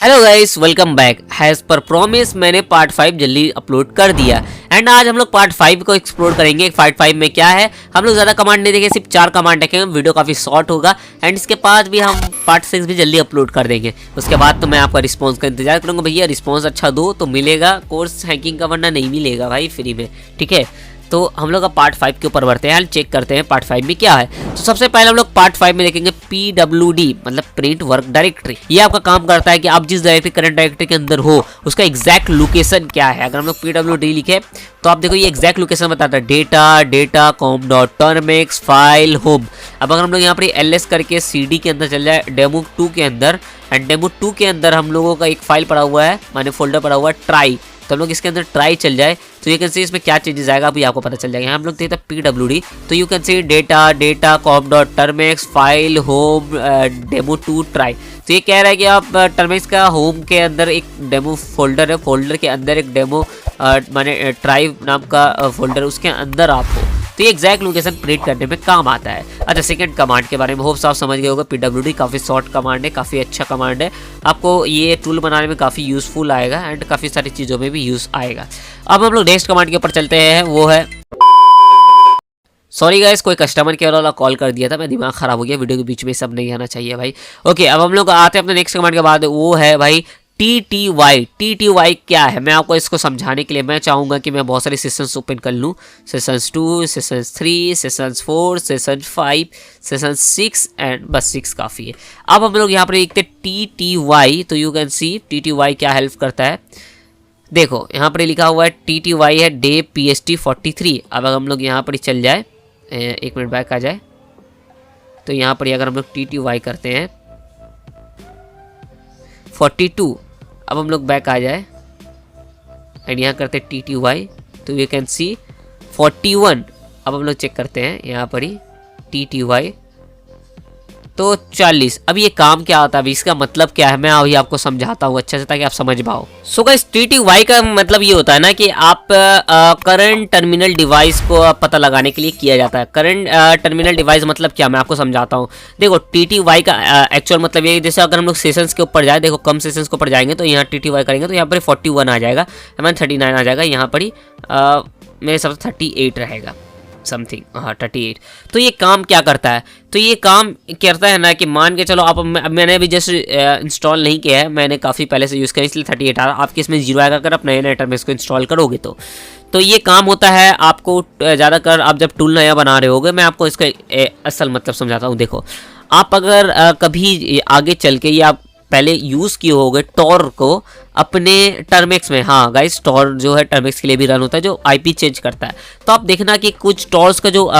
Hello guys, welcome back. Has पर promise मैंने part 5 जल्दी अपलोड कर दिया एंड आज हम लोग पार्ट 5 को एक्सप्लोर करेंगे। पार्ट 5 में क्या है, हम लोग ज़्यादा कमांड नहीं देंगे, सिर्फ 4 कमांड देखेंगे। वीडियो काफ़ी शॉर्ट होगा एंड इसके बाद भी हम पार्ट 6 भी जल्दी अपलोड कर देंगे। उसके बाद तो मैं आपका रिस्पॉन्स का इंतजार करूँगा। भैया रिस्पॉन्स अच्छा दो तो मिलेगा कोर्स हैकिंग का, वरना नहीं मिलेगा भाई फ्री में, ठीक है। तो हम लोग अब पार्ट 5 के ऊपर बढ़ते हैं, चेक करते हैं पार्ट 5 में क्या है। तो सबसे पहले हम लोग पार्ट 5 में देखेंगे PWD मतलब प्रिंट वर्क डायरेक्टरी। ये आपका काम करता है कि आप जिस डायरेक्टरी करंट डायरेक्टरी के अंदर हो उसका एग्जैक्ट लोकेशन क्या है। अगर हम लोग PWD लिखे तो आप देखो ये एग्जैक्ट लोकेशन बताता है, डेटा com.termx फाइल होम। अब अगर हम लोग यहाँ पर ls करके CD के अंदर चल जाए डेमो 2 के अंदर, एंड डेमो 2 के अंदर हम लोगों का एक फाइल पड़ा हुआ है, माने फोल्डर पड़ा हुआ है ट्राई। तो हम लोग इसके अंदर ट्राई चल जाए तो यू कैन सी इसमें क्या चेंजेस आएगा अभी आपको पता चल जाएगा। यहाँ हम लोग देखते हैं PWD, तो you can see data com.termx file home demo 2 try. तो ये कह रहा है कि आप टर्मेक्स का होम के अंदर एक डेमो फोल्डर है, फोल्डर के अंदर एक डेमो माने ट्राई नाम का फोल्डर, उसके अंदर आप हो। तो ये एग्जैक्ट लोकेशन प्रिंट करने में काम आता है। अच्छा, सेकंड कमांड के बारे में होप आप समझ गए होगा। PWD काफ़ी शॉर्ट कमांड है, काफ़ी अच्छा कमांड है, आपको ये टूल बनाने में काफ़ी यूज़फुल आएगा एंड काफ़ी सारी चीज़ों में भी यूज़ आएगा। अब हम लोग नेक्स्ट कमांड के ऊपर चलते हैं, वो है सॉरी गाइस, कोई कस्टमर केयर वाला कॉल कर दिया था, मैं दिमाग ख़राब हो गया। वीडियो के बीच में सब नहीं आना चाहिए भाई। ओके, अब हम लोग आते हैं अपने नेक्स्ट कमांड के बाद, वो है भाई TTY क्या है। मैं आपको इसको समझाने के लिए मैं चाहूँगा कि मैं बहुत सारे सेशंस ओपन कर लूँ, sessions 2, sessions 3, sessions 4, session 5, session 6 and बस 6 काफ़ी है। अब हम लोग यहाँ पर देखते हैं TTY, तो यू कैन सी TTY क्या हेल्प करता है। देखो यहाँ पर लिखा हुआ है TTY है डे PST 43। अब हम लोग यहाँ पर चल जाए, एक मिनट बैक आ जाए, तो यहाँ पर अगर हम लोग TTY करते हैं 42, अब हम लोग बैक आ जाए एंड यहाँ करते हैं TTY, तो यू कैन सी 41। अब हम लोग चेक करते हैं यहाँ पर ही TTY तो 40। अब ये काम क्या होता है, अभी इसका मतलब क्या है मैं अभी आपको समझाता हूँ अच्छे से ताकि आप समझ पाओ। सो गाइस, TTY का मतलब ये होता है ना कि आप करंट टर्मिनल डिवाइस को पता लगाने के लिए किया जाता है। करंट टर्मिनल डिवाइस मतलब क्या, मैं आपको समझाता हूँ। देखो TTY का एक्चुअल मतलब ये, जैसे अगर हम लोग सेशंस के ऊपर जाए, देखो कम सेशंस के ऊपर जाएंगे तो यहाँ TTY करेंगे तो यहाँ पर 41 आ जाएगा, 39 आ जाएगा, यहाँ पर ही मेरे हिसाब से 38 रहेगा समथिंग, हाँ 38। तो ये काम क्या करता है, तो ये काम करता है ना कि मान के चलो आप, मैंने अभी जस्ट इंस्टॉल नहीं किया है, मैंने काफ़ी पहले से यूज़ किया इसलिए 38 आ रहा। आपके इसमें 0 आएगा अगर आप नए नए टर्म इसको इंस्टॉल करोगे तो ये काम होता है। आपको ज़्यादातर आप जब टूल नया बना रहे होगे, मैं आपको इसका असल मतलब समझाता हूँ। देखो आप अगर कभी आगे चल के या पहले यूज़ किए होगे टॉर को अपने टर्मेक्स में, हाँ गाइस टॉर जो है टर्मेक्स के लिए भी रन होता है, जो IP चेंज करता है। तो आप देखना कि कुछ टॉर्स का जो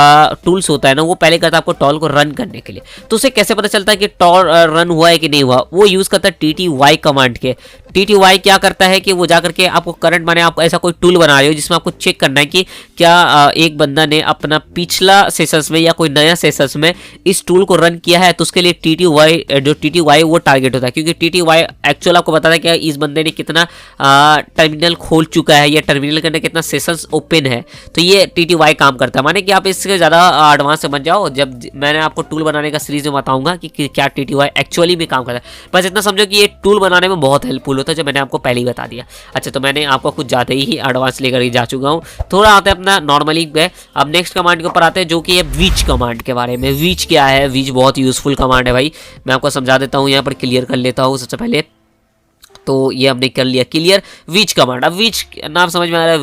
टूल्स होता है ना, वो पहले करता है आपको टॉर को रन करने के लिए। तो उसे कैसे पता चलता है कि टॉर रन हुआ है कि नहीं हुआ, वो यूज़ करता है TTY कमांड के। TTY क्या करता है कि वो जा करके आपको करंट, माने आप ऐसा कोई टूल बना रहे हो जिसमें आपको चेक करना है कि क्या एक बंदा ने अपना पिछला सेशंस में या कोई नया सेशंस में इस टूल को रन किया है, तो उसके लिए TTY वो टारगेट होता है, क्योंकि TTY एक्चुअल आपको बताता है कि इस बंदे ने कितना टर्मिनल खोल चुका है या टर्मिनल के अंदर कितना सेशंस ओपन है। तो ये TTY काम करता है। माने कि आप इससे ज़्यादा एडवांस समझ जाओ, जब मैंने आपको टूल बनाने का सीरीज में बताऊंगा कि क्या TTY एक्चुअली में काम करता है। बस इतना समझो कि ये टूल बनाने में बहुत हेल्पफुल होता है, जो मैंने आपको पहले ही बता दिया। अच्छा, तो मैंने आपको कुछ ज़्यादा ही एडवांस लेकर जा चुका हूँ। थोड़ा आता है अपना नॉर्मली है। अब नेक्स्ट कमांड के ऊपर आते हैं, जो कि है वीच कमांड के बारे में। वीच क्या है, वीच बहुत यूजफुल कमांड है भाई, मैं आपको समझा देता हूँ। यहाँ पर क्लियर कर लेता हूँ सबसे पहले, तो ये हमने कर लिया क्लियर वीच कमांड। अब वीच नाम समझ में आ रहा है।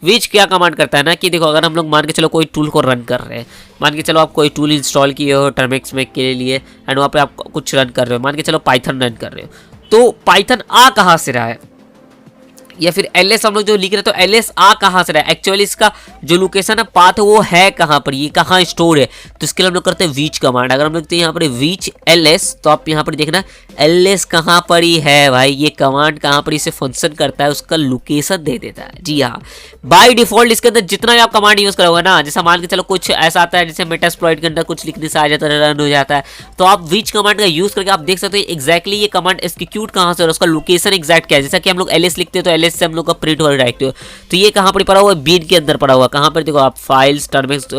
वीच क्या कमांड करता है ना कि देखो अगर हम लोग मान के चलो कोई टूल को रन कर रहे हैं, मान के चलो आप कोई टूल इंस्टॉल किए हो टर्मेक्स में के लिए एंड वहाँ पे आप कुछ रन कर रहे हो, मान के चलो पाइथन रन कर रहे हो, तो पाइथन आ कहाँ से रहा है, या फिर LS हम लोग जो लिख रहे हैं तो LS आ कहाँ से रहा है, एक्चुअली इसका जो लोकेशन है पाथ वो है कहाँ पर, ये कहाँ स्टोर है। तो इसके लिए हम लोग करते हैं वीच कमांड। अगर हम लोग यहाँ पर वीच LS, तो आप यहाँ पर देखना LS कहाँ पर ही है भाई, ये कमांड कहाँ पर इसे फंक्शन करता है, उसका लोकेशन दे देता है। जी हाँ, बाय डिफॉल्ट इसके अंदर जितना भी आप कमांड यूज़ करोगे ना, जैसा मान के चलो कुछ ऐसा आता है जैसे मेटास्प्लॉइट के अंदर कुछ लिखने से आ जाता है, रन हो जाता है, तो आप वीच कमांड का यूज़ करके आप देख सकते हो एग्जैक्टली ये कमांड एग्जीक्यूट कहाँ से हो रहा है, उसका लोकेशन एग्जैक्ट क्या है। जैसा कि हम लोग LS लिखते हैं तो LS से हम लोग का प्रिंट वाला डायरेक्टिव, तो ये कहाँ पर पड़ा हुआ है, बीन के अंदर पड़ा हुआ। कहाँ पर देखो आप फाइल्स टर्मिक्स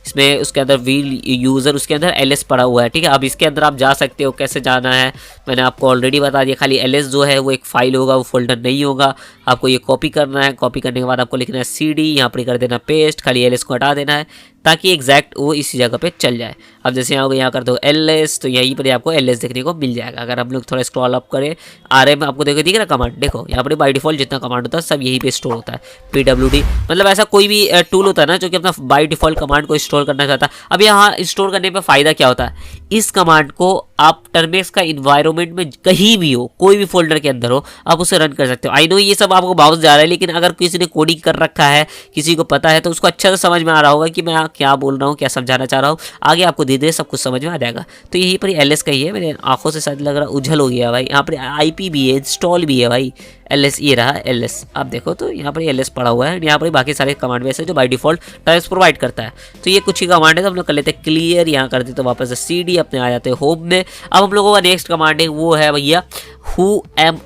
इसमें उसके अंदर व्हील यूज़र उसके अंदर ls पड़ा हुआ है, ठीक है। अब इसके अंदर आप जा सकते हो, कैसे जाना है मैंने आपको ऑलरेडी बता दिया। खाली ls जो है वो एक फाइल होगा, वो फोल्डर नहीं होगा। आपको ये कॉपी करना है, कॉपी करने के बाद आपको लिखना है cd, यहाँ पर कर देना पेस्ट, खाली ls को हटा देना है ताकि एग्जैक्ट वो इसी जगह पे चल जाए। अब जैसे यहाँ कर दो ls, तो यहीं पर आपको ls देखने को मिल जाएगा। अगर हम लोग थोड़ा स्क्रॉल अप करें rm, आपको देखो दिख रहा कमांड, देखो यहाँ पर बाय डिफॉल्ट जितना कमांड होता है सब यहीं पे स्टोर होता है। pwd मतलब ऐसा कोई भी टूल होता है ना जो कि अपना बाय डिफॉल्ट कमांड को स्टोर करना चाहता है। अब यहाँ स्टोर करने पर फायदा क्या होता है, इस कमांड को आप टर्मिक्स का इन्वायरमेंट में कहीं भी हो, कोई भी फोल्डर के अंदर हो, आप उसे रन कर सकते हो। आई नो ये सब आपको बाउंस जा रहा है, लेकिन अगर किसी ने कोडिंग कर रखा है, किसी को पता है, तो उसको अच्छा से समझ में आ रहा होगा कि मैं क्या बोल रहा हूँ, क्या समझाना चाह रहा हूँ। आगे आपको धीरे धीरे सब कुछ समझ में आ जाएगा। तो यहीं पर ls का ही है, मेरे आंखों से शायद लग रहा उछल हो गया भाई। यहाँ पर IP भी है, इंस्टॉल भी है भाई, ls ये रहा ls। आप देखो तो यहाँ पर ls पड़ा हुआ है। यहाँ पर बाकी सारे कमांड वैसे जो बाय डिफॉल्ट टर्म्स प्रोवाइड करता है। तो ये कुछ ही कमांड है, तो हम लोग कर लेते हैं क्लियर, यहाँ कर देते तो वापस से cd, अपने आ जाते हैं होम में। अब हम लोगों का नेक्स्ट कमांड है वो है भैया who am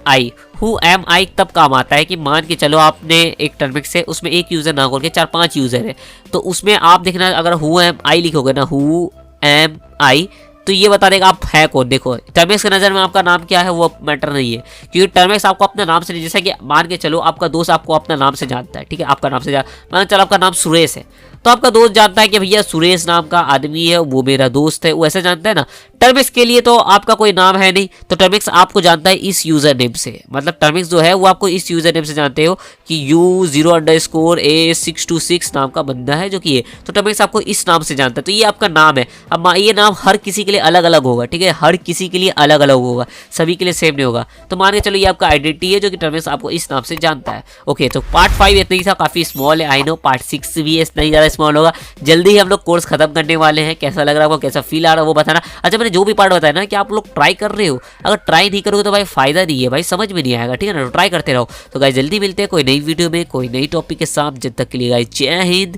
I तब काम आता है कि मान के चलो आपने एक टर्मिक्स से उसमें एक यूज़र ना खोल के 4-5 यूज़र है, तो उसमें आप देखना अगर who am I लिखोगे ना, who am I, तो ये बता देगा आप है कौन। देखो टर्मिक्स के नज़र में आपका नाम क्या है वो मैटर नहीं है, क्योंकि टर्मिक्स आपको अपने नाम से नहीं, जैसा कि मान के चलो आपका दोस्त आपको अपना नाम से जानता है, ठीक है, आपका नाम से मान चलो आपका नाम सुरेश है, तो आपका दोस्त जानता है कि भैया सुरेश नाम का आदमी है, वो मेरा दोस्त है, वो ऐसे जानता है ना। टर्मिक्स के लिए तो आपका कोई नाम है नहीं, तो टर्मिक्स आपको जानता है इस यूज़र नेम से, मतलब टर्मिक्स जो है वो आपको इस यूज़र नेम से जानते हो कि u0_a626 नाम का बंदा है जो कि ये, तो टर्मिक्स आपको इस नाम से जानता है, तो ये आपका नाम है। अब ये नाम हर किसी के लिए अलग अलग होगा, ठीक है, हर किसी के लिए अलग अलग होगा, सभी के लिए सेम नहीं होगा। तो मान के चलो ये आपका आइडेंटिटी है जो कि टर्मिक्स आपको इस नाम से जानता है। ओके, तो पार्ट 5 इतना ही था, काफ़ी स्मॉल है, आई नो। पार्ट 6 भी है, इतना ही ज़्यादा स्मॉल होगा। जल्दी ही हम लोग कोर्स खत्म करने वाले हैं। कैसा लग रहा है आपको, कैसा फील आ रहा है वो बताना। अच्छा, मैंने जो भी पार्ट बताया ना कि आप लोग ट्राई कर रहे हो, अगर ट्राई नहीं करोगे तो भाई फायदा नहीं है भाई, समझ में नहीं आएगा, ठीक है ना। तो ट्राई करते रहो। तो गाइस जल्दी मिलते हैं कोई नई वीडियो में कोई नई टॉपिक के साथ। जब तक के लिए गाइस जय हिंद,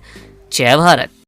जय भारत।